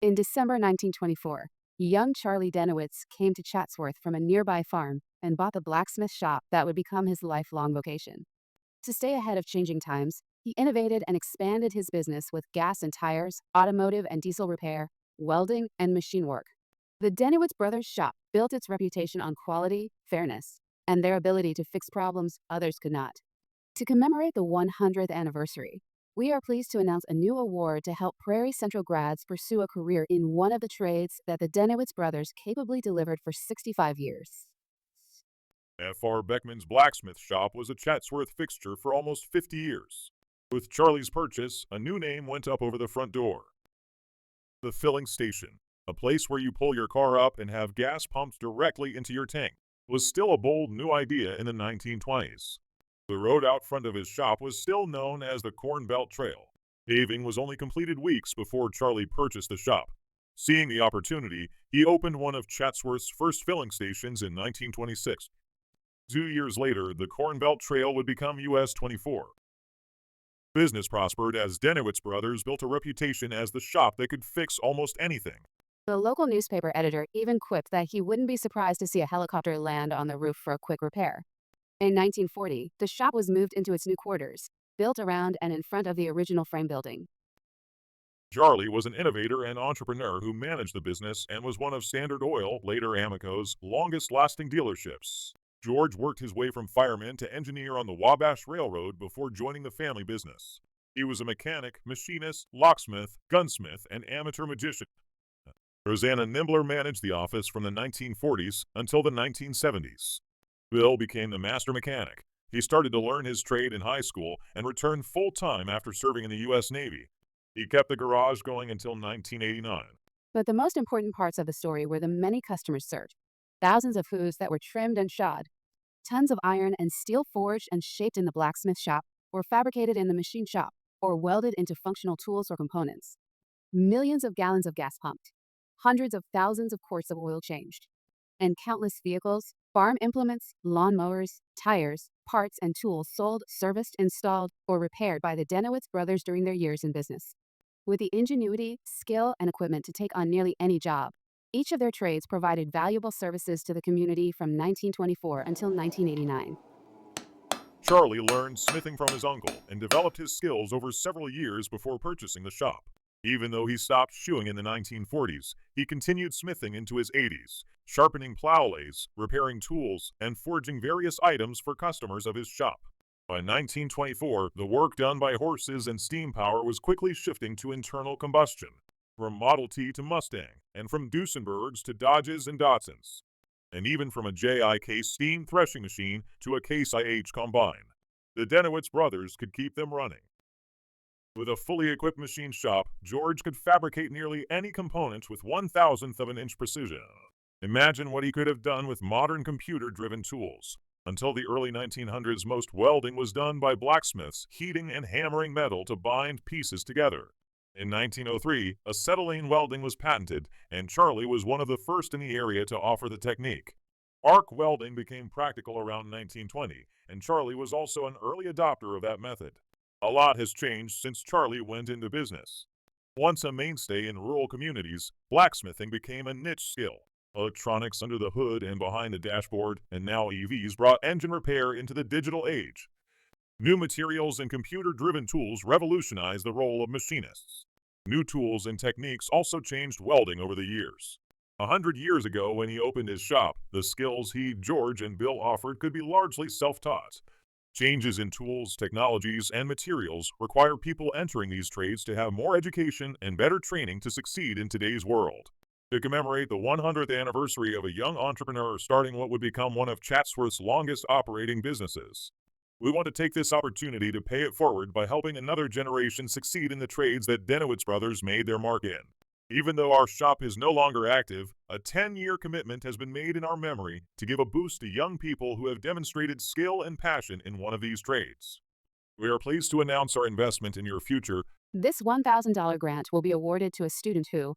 In December 1924, young Charlie Dennewitz came to Chatsworth from a nearby farm and bought the blacksmith shop that would become his lifelong vocation. To stay ahead of changing times, he innovated and expanded his business with gas and tires, automotive and diesel repair, welding, and machine work. The Dennewitz Brothers shop built its reputation on quality, fairness, and their ability to fix problems others could not. To commemorate the 100th anniversary, we are pleased to announce a new award to help Prairie Central grads pursue a career in one of the trades that the Dennewitz brothers capably delivered for 65 years. F.R. Beckman's blacksmith shop was a Chatsworth fixture for almost 50 years. With Charlie's purchase, a new name went up over the front door. The filling station, a place where you pull your car up and have gas pumped directly into your tank, was still a bold new idea in the 1920s. The road out front of his shop was still known as the Corn Belt Trail. Paving was only completed weeks before Charlie purchased the shop. Seeing the opportunity, he opened one of Chatsworth's first filling stations in 1926. 2 years later, the Corn Belt Trail would become US 24. Business prospered as Dennewitz Brothers built a reputation as the shop that could fix almost anything. The local newspaper editor even quipped that he wouldn't be surprised to see a helicopter land on the roof for a quick repair. In 1940, the shop was moved into its new quarters, built around and in front of the original frame building. Charlie was an innovator and entrepreneur who managed the business and was one of Standard Oil, later Amoco's, longest-lasting dealerships. George worked his way from fireman to engineer on the Wabash Railroad before joining the family business. He was a mechanic, machinist, locksmith, gunsmith, and amateur magician. Rosanna Nimbler managed the office from the 1940s until the 1970s. Bill became the master mechanic. He started to learn his trade in high school and returned full-time after serving in the U.S. Navy. He kept the garage going until 1989. But the most important parts of the story were the many customers served. Thousands of hooves that were trimmed and shod. Tons of iron and steel forged and shaped in the blacksmith shop, or fabricated in the machine shop, or welded into functional tools or components. Millions of gallons of gas pumped. Hundreds of thousands of quarts of oil changed. And countless vehicles, farm implements, lawn mowers, tires, parts, and tools sold, serviced, installed, or repaired by the Dennewitz brothers during their years in business. With the ingenuity, skill, and equipment to take on nearly any job, each of their trades provided valuable services to the community from 1924 until 1989. Charlie learned smithing from his uncle and developed his skills over several years before purchasing the shop. Even though he stopped shoeing in the 1940s, he continued smithing into his 80s, sharpening plow lathes, repairing tools, and forging various items for customers of his shop. By 1924, the work done by horses and steam power was quickly shifting to internal combustion, from Model T to Mustang, and from Duesenbergs to Dodges and Datsuns, and even from a JIK steam threshing machine to a Case IH combine. The Dennewitz brothers could keep them running. With a fully equipped machine shop, George could fabricate nearly any component with 1,000th of an inch precision. Imagine what he could have done with modern computer-driven tools. Until the early 1900s, most welding was done by blacksmiths heating and hammering metal to bind pieces together. In 1903, acetylene welding was patented, and Charlie was one of the first in the area to offer the technique. Arc welding became practical around 1920, and Charlie was also an early adopter of that method. A lot has changed since Charlie went into business. Once a mainstay in rural communities, blacksmithing became a niche skill. Electronics under the hood and behind the dashboard, and now EVs brought engine repair into the digital age. New materials and computer-driven tools revolutionized the role of machinists. New tools and techniques also changed welding over the years. 100 years ago, when he opened his shop, the skills he, George, and Bill offered could be largely self-taught. Changes in tools, technologies, and materials require people entering these trades to have more education and better training to succeed in today's world. To commemorate the 100th anniversary of a young entrepreneur starting what would become one of Chatsworth's longest operating businesses, we want to take this opportunity to pay it forward by helping another generation succeed in the trades that Dennewitz Brothers made their mark in. Even though our shop is no longer active, a 10-year commitment has been made in our memory to give a boost to young people who have demonstrated skill and passion in one of these trades. We are pleased to announce our investment in your future. This $1,000 grant will be awarded to a student who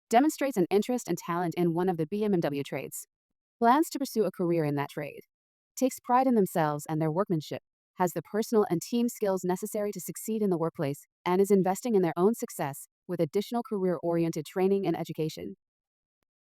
demonstrates an interest and talent in one of the BMMW trades, plans to pursue a career in that trade, takes pride in themselves and their workmanship, has the personal and team skills necessary to succeed in the workplace, and is investing in their own success with additional career-oriented training and education.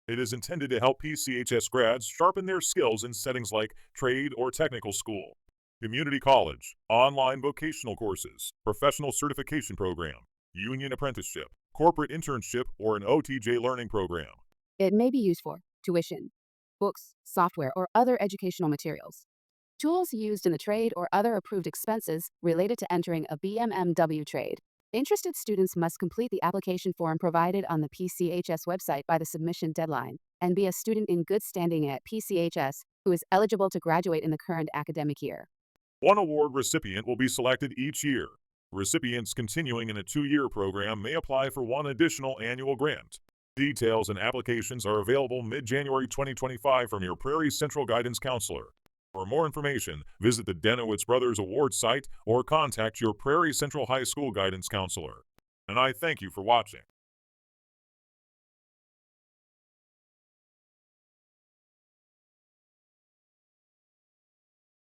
It is intended to help PCHS grads sharpen their skills in settings like trade or technical school, community college, online vocational courses, professional certification program, union apprenticeship, corporate internship, or an OTJ learning program. It may be used for tuition, books, software, or other educational materials. Tools used in the trade or other approved expenses related to entering a BMMW trade. Interested students must complete the application form provided on the PCHS website by the submission deadline and be a student in good standing at PCHS who is eligible to graduate in the current academic year. One award recipient will be selected each year. Recipients continuing in a 2-year program may apply for one additional annual grant. Details and applications are available mid-January 2025 from your Prairie Central guidance counselor. For more information, visit the Dennewitz Brothers Awards site or contact your Prairie Central High School guidance counselor. And I thank you for watching.